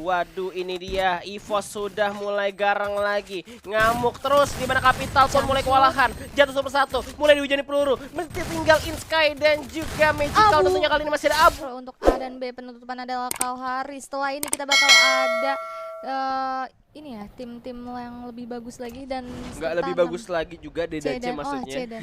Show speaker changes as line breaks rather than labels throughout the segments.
waduh, ini dia EVOS sudah mulai garang lagi. Ngamuk terus di mana Capital pun mulai kewalahan. Jatuh super satu, mulai dihujani peluru. Mesti tinggal InSky dan juga Magical. Tentunya kali ini masih ada Abu.
Untuk A dan B penutupan adalah Kalhari. Setelah ini kita bakal ada ini ya, tim-tim yang lebih bagus lagi dan
nggak lebih bagus lagi juga D dan C maksudnya.
C dan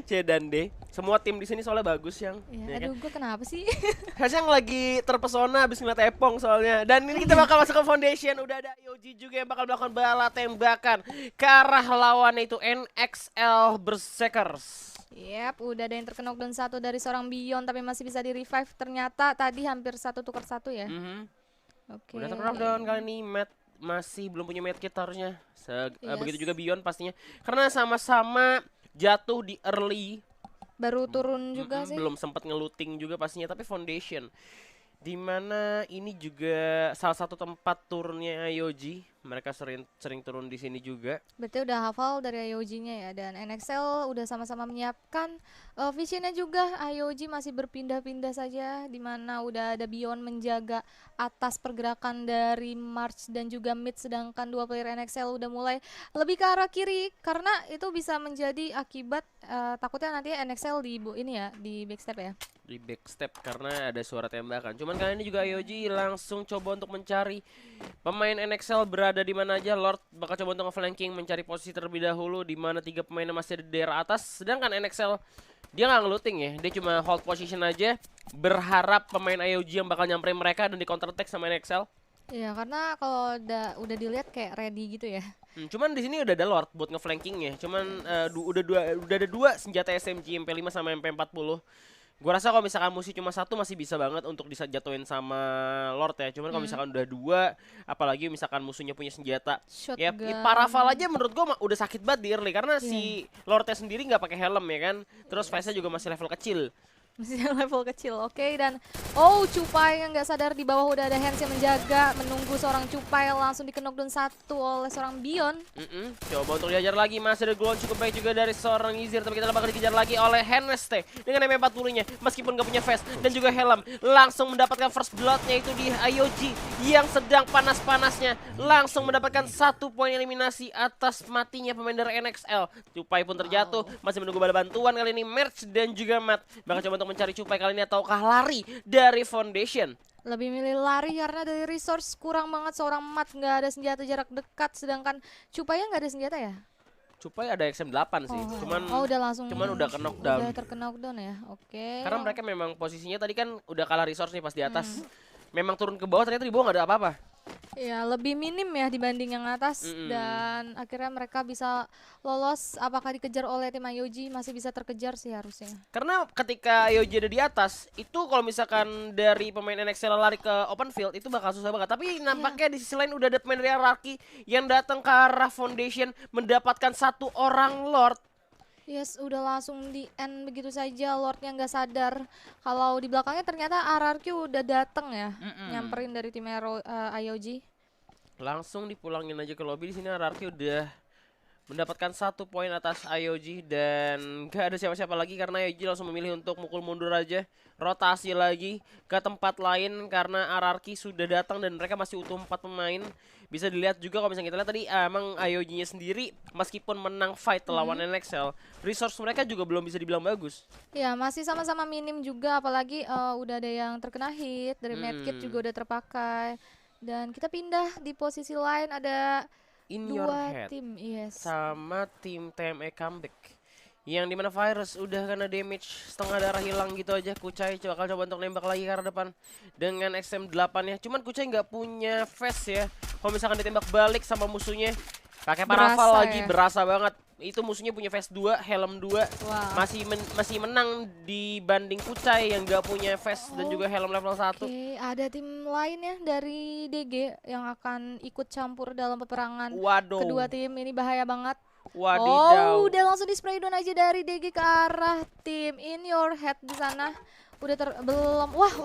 C dan D. Semua tim di sini soalnya bagus yang.
ya, aduh, gue kenapa sih?
Yang lagi terpesona habis ngeliat Epong soalnya. Dan ini kita bakal masuk ke Foundation. Udah ada IOG juga yang bakal melakukan bala tembakan ke arah lawannya itu NXL Berserkers.
Yap, udah ada yang terkena knockdown satu dari seorang Beyond tapi masih bisa di revive. Ternyata tadi hampir satu tukar satu ya. Oke.
Udah terkena knockdown kali ini. Matt masih belum punya medkit harusnya. Begitu juga Beyond pastinya. Karena sama-sama jatuh di early.
Baru turun juga sih.
Belum sempat ngeluting juga pastinya, tapi Foundation dimana ini juga salah satu tempat turunnya IOG. Mereka sering turun di sini juga.
Berarti udah hafal dari IOG-nya ya. Dan NXL udah sama-sama menyiapkan visionnya juga. IOG masih berpindah-pindah saja, dimana udah ada Beyond menjaga atas pergerakan dari March dan juga mid, sedangkan dua player NXL udah mulai lebih ke arah kiri karena itu bisa menjadi akibat takutnya nanti NXL di ini ya, di backstep ya.
Di backstep karena ada suara tembakan. Cuman kali ini juga IOG langsung coba untuk mencari pemain NXL berada di mana aja. Lord bakal coba untuk nge-flanking, mencari posisi terlebih dahulu di mana tiga pemainnya masih ada di daerah atas. Sedangkan NXL dia nggak ngeluting ya, dia cuma hold position aja, berharap pemain IOG yang bakal nyamperin mereka dan di counter attack sama NXL.
Iya, karena kalau udah dilihat kayak ready gitu ya.
Cuman di sini udah ada Lord buat ngeflankingnya. Cuman udah ada dua senjata SMG MP5 sama MP40. Gua rasa kalau misalkan musuh cuma satu masih bisa banget untuk dijatuhin sama Lord ya. Cuman kalau misalkan udah dua, apalagi misalkan musuhnya punya senjata, ya Paraval aja menurut gua udah sakit banget di early karena si Lordnya sendiri nggak pakai helm ya kan. Terus face-nya juga masih level kecil.
Masih level kecil, oke. Dan Cupai yang nggak sadar di bawah udah ada Hands yang menjaga, menunggu seorang Cupai langsung di-knockdown satu oleh seorang Beyond.
Coba untuk diajar lagi, masih ada Glon cukup baik juga dari seorang Izir, tapi kita bakal dikejar lagi oleh Heneste dengan MP40-nya, meskipun nggak punya vest dan juga helm, langsung mendapatkan first blood-nya itu di IOG yang sedang panas-panasnya, langsung mendapatkan 1 poin eliminasi atas matinya pemain dari NXL. Cupai pun terjatuh, masih menunggu bala bantuan kali ini Merch dan juga Matt bakal coba untuk mencari Cupai kali ini ataukah lari dari Foundation.
Lebih milih lari karena dari resource kurang banget. Seorang Mat nggak ada senjata jarak dekat, sedangkan Cupaya nggak ada senjata ya?
Cupai ada XM8 sih, cuman udah ke knockdown.
Udah terkena knockdown ya, oke.
Karena mereka memang posisinya tadi kan udah kalah resource nih pas di atas. Memang turun ke bawah, ternyata di bawah nggak ada apa-apa.
Ya, lebih minim ya dibanding yang atas. Dan akhirnya mereka bisa lolos. Apakah dikejar oleh tim IOG? Masih bisa terkejar sih harusnya.
Karena ketika IOG ada di atas, itu kalau misalkan dari pemain NXL lari ke open field, itu bakal susah banget. Tapi nampaknya di sisi lain udah ada pemain dari Hierarchy yang datang ke arah Foundation, mendapatkan 1 orang Lord.
Yes, udah langsung di end begitu saja. Lordnya nggak sadar kalau di belakangnya ternyata RRQ udah datang ya, nyamperin dari tim IOG.
Langsung dipulangin aja ke lobby. Di sini RRQ udah mendapatkan 1 poin atas IOG dan gak ada siapa-siapa lagi karena IOG langsung memilih untuk mukul mundur aja, rotasi lagi ke tempat lain karena RRQ sudah datang dan mereka masih utuh 4 pemain. Bisa dilihat juga kalau misalnya kita lihat tadi emang IOG-nya sendiri meskipun menang fight lawan NXL, resource mereka juga belum bisa dibilang bagus.
Ya, masih sama-sama minim juga, apalagi udah ada yang terkena hit, dari medkit juga udah terpakai. Dan kita pindah di posisi lain, ada
In Your
dua
Head
tim,
sama tim TME Comeback yang dimana Virus udah kena damage setengah darah hilang gitu aja. Kucai bakal coba untuk nembak lagi ke arah depan dengan XM8 ya. Cuman Kucai nggak punya vest ya. Kalau misalkan ditembak balik sama musuhnya pakai Paraval lagi ya. Berasa banget. Itu musuhnya punya vest 2, helm 2. Masih menang dibanding Kucai yang nggak punya vest dan juga helm level 1.
Oke, ada tim lain ya dari DG yang akan ikut campur dalam peperangan. Kedua tim ini bahaya banget. Udah langsung di spray down aja dari DG ke arah tim In Your Head di sana. Udah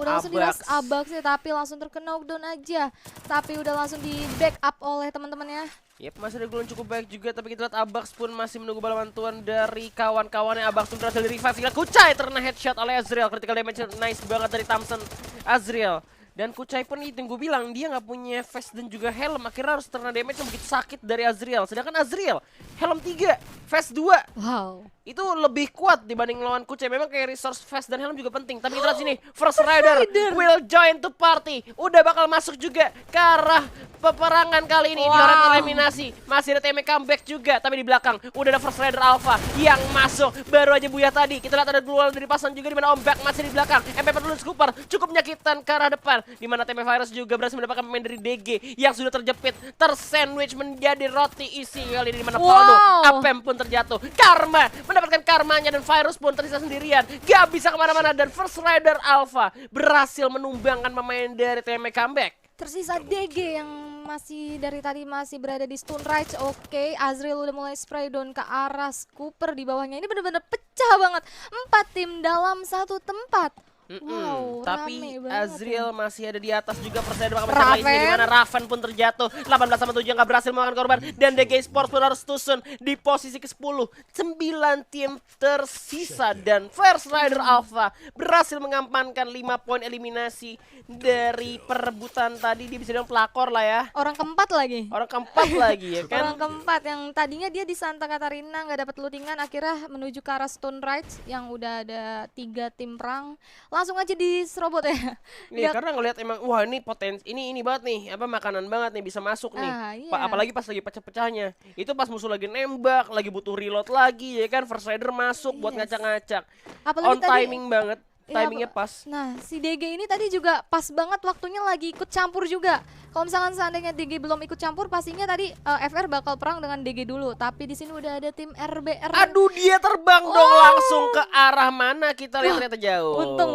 langsung diras Abax ya, tapi langsung terkena knockdown aja. Tapi udah langsung di backup oleh teman-temannya.
Yep, masih ada Glon cukup baik juga, tapi kita lihat Abax pun masih menunggu bala bantuan dari kawan-kawannya. Abax berhasil di revive, Kucai terkena headshot oleh Azriel, critical damage nice banget dari Thompson. Azriel Dan Kucai pun itu yang gue bilang, dia nggak punya vest dan juga helm. Akhirnya harus terkena damage yang begitu sakit dari Azriel. Sedangkan Azriel, helm 3, vest 2.
Wow.
Itu lebih kuat dibanding lawan Kucai. Memang kayak resource vest dan helm juga penting. Tapi kita lihat sini, First Rider will join to party. Udah bakal masuk juga ke arah peperangan kali ini. Di red eliminasi. Masih ada TM comeback juga. Tapi di belakang udah ada First Rider Alpha yang masuk. Baru aja Buya tadi. Kita lihat ada duel dari pasangan juga, di mana Ombak masih di belakang. MP40 Scooper cukup menyakitkan ke arah depan. Di mana TM Virus juga berhasil mendapatkan pemain dari DG yang sudah terjepit, tersandwich menjadi roti isi kali ini, di mana Faldo Apem pun terjatuh. Karma mendapatkan karmanya dan Virus pun tersisa sendirian. Gak bisa kemana-mana dan First Rider Alpha berhasil menumbangkan pemain dari TM Comeback.
Tersisa DG yang masih dari tadi masih berada di stun rage. Oke, Azriel udah mulai spray down ke arah Scooper di bawahnya. Ini bener-bener pecah banget. 4 tim dalam satu tempat. Wow,
tapi
rame banget
Azriel
ya.
masih ada di atas juga. First Rider bakal mencari lagi, di mana Raven pun terjatuh. 18-7 nggak berhasil memakan korban dan DG Sports pun harus tusun di posisi ke-10. 9 tim tersisa dan First Rider Alpha berhasil mengamankan 5 poin eliminasi dari perebutan tadi. Dia bisa bilang pelakor lah ya.
Orang keempat lagi.
Orang keempat lagi ya kan.
Orang keempat yang tadinya dia di Santa Catarina nggak dapat lootingan, akhirnya menuju ke arah Stone Ridge yang udah ada 3 tim perang. Langsung aja diserobot ya.
Nih, karena ngelihat emang wah ini potensi ini banget nih, apa makanan banget nih, bisa masuk nih.
Iya.
Apalagi pas lagi pecah-pecahnya. Itu pas musuh lagi nembak, lagi butuh reload lagi ya kan, First Rider masuk buat ngacak-ngacak.
Apalagi
On
tadi,
timing banget. Timingnya pas.
Nah, si DG ini tadi juga pas banget waktunya lagi ikut campur juga. Kalau misalkan seandainya DG belum ikut campur, pastinya tadi FR bakal perang dengan DG dulu. Tapi di sini udah ada tim RBR.
Aduh, dia terbang dong langsung ke arah mana, kita lihat ternyata jauh.
Untung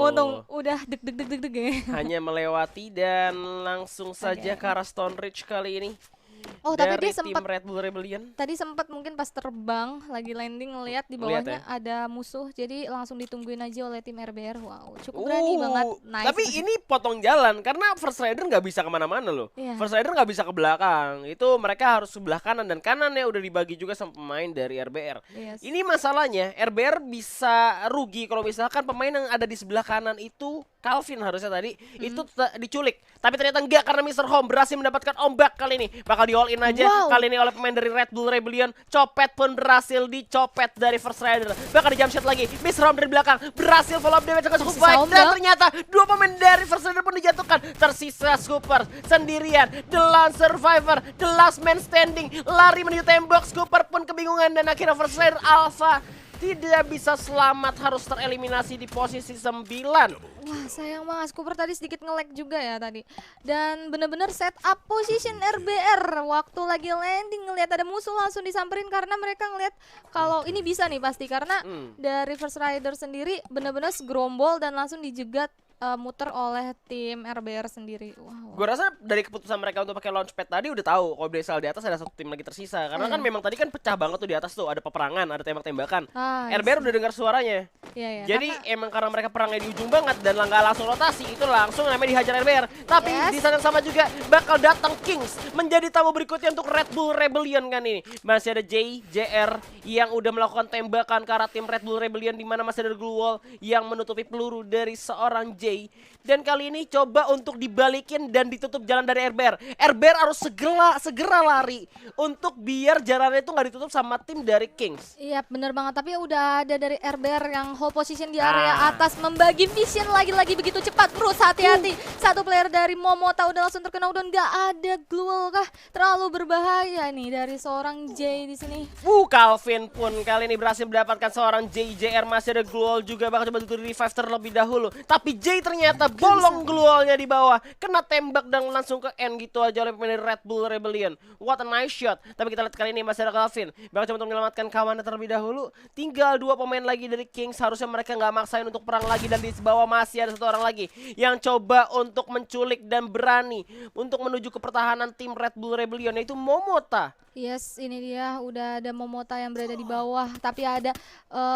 udah deg ya.
Hanya melewati dan langsung saja ke arah Stone Ridge kali ini.
Oh, tapi
dari
dia sempat
tim Red Bull Rebellion.
Tadi sempat mungkin pas terbang lagi landing ngelihat di bawahnya ada musuh, jadi langsung ditungguin aja oleh tim RBR. Wow, cukup berani banget. Nice.
Tapi ini potong jalan karena First Rider nggak bisa kemana-mana loh. First Rider nggak bisa ke belakang. Itu mereka harus sebelah kanan dan kanannya udah dibagi juga sama pemain dari RBR. Ini masalahnya RBR bisa rugi kalau misalkan pemain yang ada di sebelah kanan itu Calvin harusnya tadi itu diculik. Tapi ternyata enggak karena Mr. Home berhasil mendapatkan ombak kali ini. Bakal di all in aja kali ini oleh pemain dari Red Bull Rebellion. Copet pun berhasil dicopet dari First Rider. Bakal di jump shot lagi. Mr. Home dari belakang berhasil follow up damage cukup baik. Dan ternyata 2 pemain dari First Rider pun dijatuhkan. Tersisa Scooper sendirian. The lone survivor, the last man standing. Lari menuju tembok. Scooper pun kebingungan dan akhirnya First Rider Alpha tidak bisa selamat, harus tereliminasi di posisi 9.
Wah, sayang banget. Scooper tadi sedikit nge-lag juga ya tadi. Dan bener-bener set up position RBR. Waktu lagi landing ngelihat ada musuh langsung disamperin karena mereka ngelihat kalau ini bisa nih pasti. Karena dari First Rider sendiri bener-bener segerombol dan langsung dijegat muter oleh tim RBR sendiri. Wow.
Gue rasa dari keputusan mereka untuk pakai launchpad tadi udah tahu kalau Blazel di atas ada 1 tim lagi tersisa. Karena kan memang tadi kan pecah banget tuh di atas tuh, ada peperangan, ada tembak-tembakan. RBR udah dengar suaranya. Jadi emang karena mereka perangnya di ujung banget dan nggak langsung rotasi, itu langsung namanya dihajar RBR. Tapi di sana sama juga bakal datang Kings menjadi tamu berikutnya untuk Red Bull Rebellion kan ini. Masih ada JR yang udah melakukan tembakan ke arah tim Red Bull Rebellion, di mana masih ada Glue Wall yang menutupi peluru dari seorang J. Dan kali ini coba untuk dibalikin dan ditutup jalan dari RBR. RBR harus segera lari untuk biar jalannya itu nggak ditutup sama tim dari Kings.
Iya bener banget, tapi udah ada dari RBR yang hold position di area atas, membagi vision lagi-lagi begitu cepat. Terus hati-hati, satu player dari Momota udah langsung terkena down. Nggak ada Glue kah? Terlalu berbahaya nih dari seorang J di sini.
Calvin pun kali ini berhasil mendapatkan seorang JR. Masih ada Glue juga, bakal coba tutup revive terlebih dahulu. Tapi J ternyata bolong Glue-nya di bawah, kena tembak dan langsung ke end gitu aja oleh pemain Red Bull Rebellion. What a nice shot. Tapi kita lihat kali ini masih ada Calvin, bakal coba untuk menyelamatkan kawannya terlebih dahulu. Tinggal 2 pemain lagi dari Kings, harusnya mereka nggak maksain untuk perang lagi. Dan di bawah masih ada 1 orang lagi yang coba untuk menculik dan berani untuk menuju ke pertahanan tim Red Bull Rebellion, yaitu Momota.
Yes, ini dia udah ada Momota yang berada di bawah, tapi ada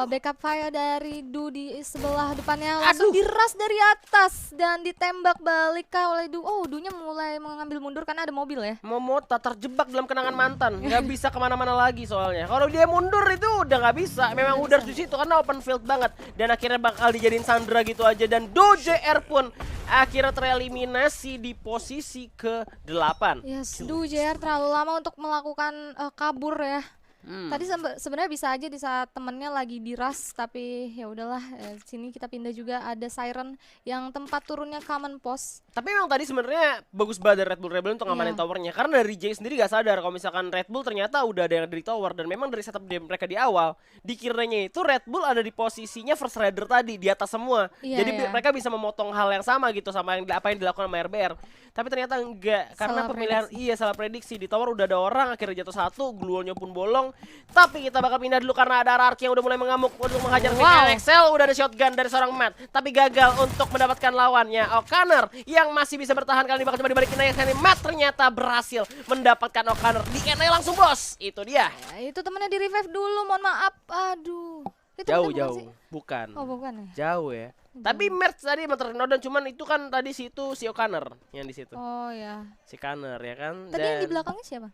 backup fire dari Du di sebelah depannya, langsung
Aduh.
diras dari atas dan ditembak balik kah oleh Du. Oh, Dunya mulai mengambil mundur karena ada mobil ya.
Momota terjebak dalam kenangan mantan, nggak bisa kemana-mana lagi soalnya. Kalau dia mundur itu udah nggak bisa, memang udah di situ karena open field banget. Dan akhirnya bakal dijadiin Sandra gitu aja, dan DoJR pun akhirnya tereliminasi di posisi ke-8.
Yes, Du JR terlalu lama untuk melakukan kabur ya. Tadi sebenarnya bisa aja di saat temennya lagi diras, tapi ya udahlah. Sini kita pindah juga, ada Siren yang tempat turunnya common post.
Tapi memang tadi sebenarnya bagus banget dari Red Bull Rebel untuk ngamanin
Iya.
towernya, karena dari Jay sendiri gak sadar kalau misalkan Red Bull ternyata udah ada yang dari tower, dan memang dari setup mereka di awal dikiranya itu Red Bull ada di posisinya first rider tadi di atas semua.
Iya,
Jadi
iya.
mereka bisa memotong hal yang sama gitu sama yang apa yang dilakukan sama RBR. Tapi ternyata enggak, karena
Salah
pemilihan
prediksi.
salah prediksi. Di tower udah ada orang, akhirnya jatuh satu, gluonnya pun bolong. Tapi kita bakal pindah dulu karena ada Ararki yang udah mulai mengamuk untuk menghajar
Wow.
Excel. Udah ada shotgun dari seorang Matt, tapi gagal untuk mendapatkan lawannya. O'Connor yang masih bisa bertahan, kali ini bakal coba dibalikin aja. Kali ini Matt ternyata berhasil mendapatkan O'Connor di NA langsung, bos. Itu dia.
Ya, itu temennya di revive dulu, mohon maaf. Aduh. Itu
Jauh
temennya bukan sih?
bukan.
Oh, bukan ya.
Jauh ya. Tapi Merch tadi emang ternodan, cuman itu kan tadi situ si O'Connor yang di situ.
Oh ya.
Si Connor ya kan.
Tadi yang di
Dan
belakangnya siapa?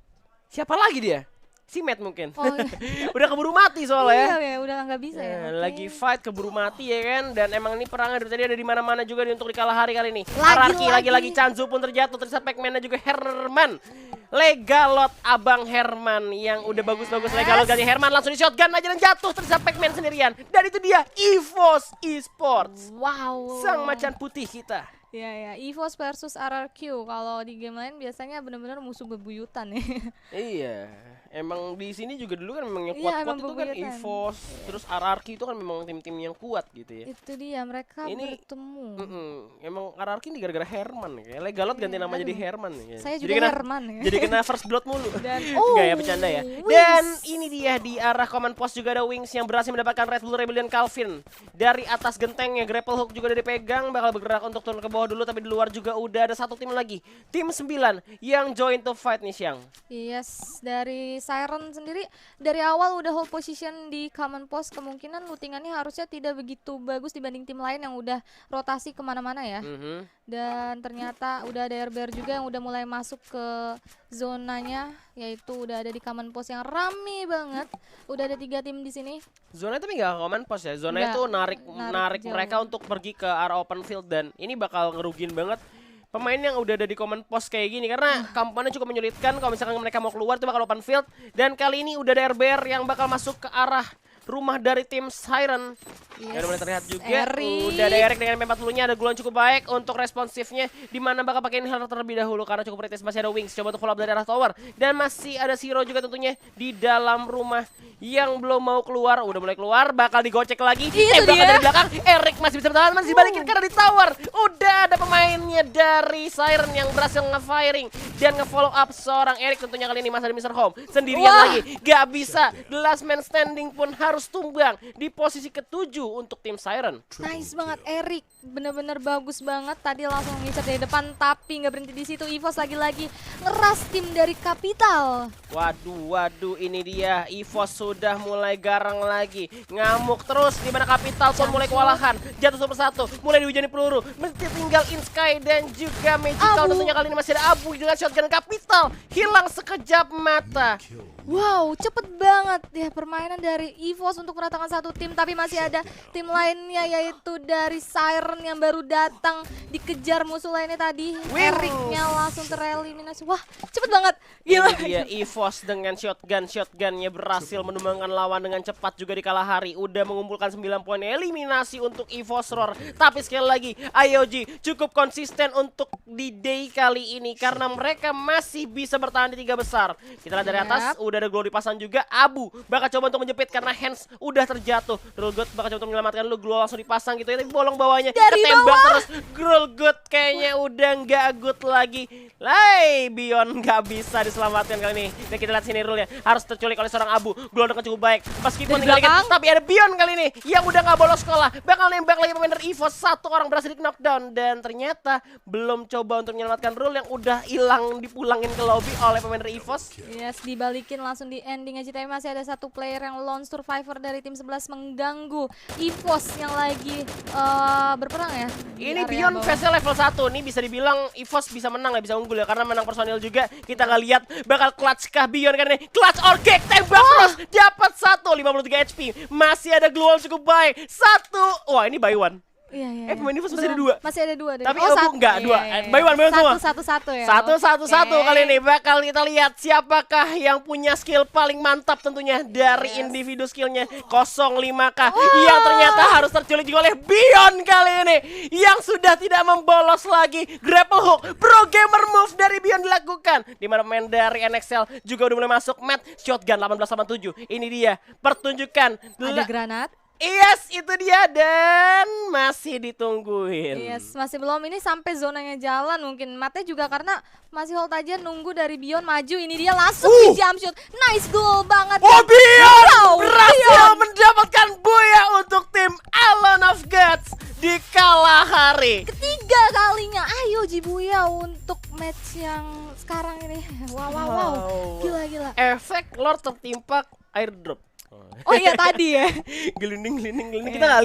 siapa lagi dia? Si Matt mungkin.
Oh iya.
Udah keburu mati soalnya ya.
Iya ya, udah nggak bisa ya.
Nah,
Oke.
lagi fight keburu mati ya kan, dan emang ini perangnya dari tadi ada di mana-mana juga nih untuk di kalah hari kali ini.
Lagi.
Lagi Chanzu pun terjatuh, tersesat Pac-Man dan juga Herman. Legalot Abang Herman yang udah bagus-bagus. Legalot ganti Herman langsung di shotgun aja dan jatuh, tersesat Pac-Man sendirian. Dan itu dia EVOS Esports,
Wow.
sang macan putih kita.
Ya ya, EVOS versus RRQ. Kalau di game lain biasanya benar-benar musuh bebuyutan ya.
Iya, emang di sini juga dulu kan memang yang
Iya,
kuat-kuat
emang
itu kan
bebuyutan.
EVOS, terus RRQ itu kan memang tim-tim yang kuat gitu ya.
Itu dia, mereka
Ini-
bertemu.
Emang RRQ ini gara-gara Herman ya. Legalot ganti nama jadi
aduh.
Herman ya.
Saya
Jadi
juga
kena-
Herman ya.
Jadi kena first blood mulu.
Dan
Enggak ya, bercanda ya.
Wings.
Dan ini dia di arah command post juga ada Wings yang berhasil mendapatkan Red Bull Rebel dan Calvin. Dari atas gentengnya grapple hook juga udah dipegang, bakal bergerak untuk turun ke bawah dulu, tapi di luar juga udah ada satu tim lagi. Tim 9 yang join to fight nih, Siang.
Yes, dari Siren sendiri dari awal udah hold position di common post, kemungkinan lootingannya harusnya tidak begitu bagus dibanding tim lain yang udah rotasi kemana-mana ya.
Mhm.
Dan ternyata udah ada RBR juga yang udah mulai masuk ke zonanya, yaitu udah ada di common post yang rame banget. Udah ada 3 tim di sini.
Zona tapi nggak command post ya. Zona
Nggak,
itu narik
narik jauh.
mereka untuk pergi ke arah open field, dan ini bakal ngerugiin banget pemain yang udah ada di command post kayak gini, karena kampannya cukup menyulitkan kalau misalkan mereka mau keluar itu bakal open field. Dan kali ini udah ada RBR yang bakal masuk ke arah rumah dari tim Siren.
Yes.
Ya udah mulai terlihat juga.
Eric.
Udah ada Eric dengan MP40-nya, ada Gluon cukup baik untuk responsifnya, di mana bakal pakai inhaler terlebih dahulu karena cukup kritis. Masih ada Wings coba untuk follow up dari arah tower, dan masih ada Zero juga tentunya di dalam rumah yang belum mau keluar. Udah mulai keluar, bakal digocek lagi.
Itu
Tembakan
dia.
dari belakang, Eric masih bisa bertahan, masih dibalikin karena di tower. Udah ada pemainnya dari Siren yang berhasil nge-firing dan nge-follow up seorang Eric. Tentunya kali ini masih ada Mr. Home sendirian
Wah.
lagi. Gak bisa, the last man standing pun harus tumbang di posisi ke-7 untuk tim Siren.
Nice banget Erik, bener-bener bagus banget. Tadi langsung ngincer dari depan, tapi nggak berhenti di situ. EVOS lagi-lagi ngeras tim dari Capital.
Waduh, ini dia. EVOS sudah mulai garang lagi. Ngamuk terus, di mana Capital pun mulai kewalahan. Jatuh satu persatu, mulai dihujani peluru. Mesti tinggal In Sky dan juga Magical.
Abu.
Tentunya kali ini masih ada Abu dengan shotgun Capital. Hilang sekejap mata.
Wow, cepet banget ya permainan dari EVOS untuk meratakan satu tim. Tapi masih ada tim lainnya, yaitu dari Siren yang baru datang. Dikejar musuh lainnya tadi.
Wings.
Eriknya langsung tereliminasi. Wah, cepet banget. Gila.
Ini dia EVOS dengan shotgunnya berhasil menumbangkan lawan dengan cepat juga di kalah hari. Udah mengumpulkan 9 poin eliminasi untuk EVOS Roar. Tapi sekali lagi IOG cukup konsisten untuk di day kali ini karena mereka masih bisa bertahan di 3 besar. Kita lihat dari atas,
Yap.
udah ada Glow dipasang juga. Abu bakal coba untuk menjepit karena Hands udah terjatuh. Rulgot bakal coba untuk menyelamatkan lu. Glow langsung dipasang gitu ya, tapi bolong bawahnya.
dari
ketembak
bawah.
terus. Grul good kayaknya udah nggak good lagi. Lai, Bion nggak bisa diselamatkan kali ini. Dan kita lihat sini Rule ya, harus terculik oleh seorang Abu. Grul dengan cukup baik. Meskipun
Dari
tinggal dikit,
belakang.
tapi ada Bion kali ini yang udah nggak bolos sekolah. Bakal nembak lagi pemain dari EVOS. Satu orang berhasil di knockdown dan ternyata belum coba untuk menyelamatkan Rule yang udah hilang dipulangin ke lobby oleh pemain dari EVOS.
Yes, dibalikin langsung di ending aja. Tapi masih ada satu player yang lone survivor dari tim 11 mengganggu EVOS yang lagi berperang ya. di
Ini
area
Bion
bawah.
face level 1 nih, bisa dibilang EVOS bisa menang lah, bisa unggul ya karena menang personil juga. Kita nggak lihat bakal clutch kah Bion kan ini. Clutch or kick, tembak terus, dapat 53 HP. Masih ada glue wall cukup baik. Wah ini buy one.
Iya.
Pemain EVOS masih ada
Belum.
dua.
Masih ada dua.
Tapi
oh,
Abu nggak, dua. Buy one semua.
Satu ya.
Satu
Oke.
kali ini bakal kita lihat siapakah yang punya skill paling mantap tentunya dari individu skillnya. 05k yang ternyata harus terculik juga oleh Bion kali ini yang sudah tidak membolos lagi. Grapple hook, pro gamer move dari Bion dilakukan. Di mana pemain dari NXL juga udah mulai masuk. Matt shotgun 1887. Ini dia pertunjukan.
Ada granat.
Yes, itu dia dan masih ditungguin.
Yes, masih belum, ini sampai zonanya jalan mungkin. Matnya juga karena masih hold aja nunggu dari Bion maju. Ini dia langsung di jump shoot. Nice goal banget.
Oh, Bion
Wow,
berhasil mendapatkan buya untuk tim Alone of Gods di kala hari.
Ketiga kalinya ayo Jibuya untuk match yang sekarang ini. Wow. Gila.
Efek Lord tertimpa airdrop.
Oh iya tadi ya.
Gelinding. Kita nggak lihat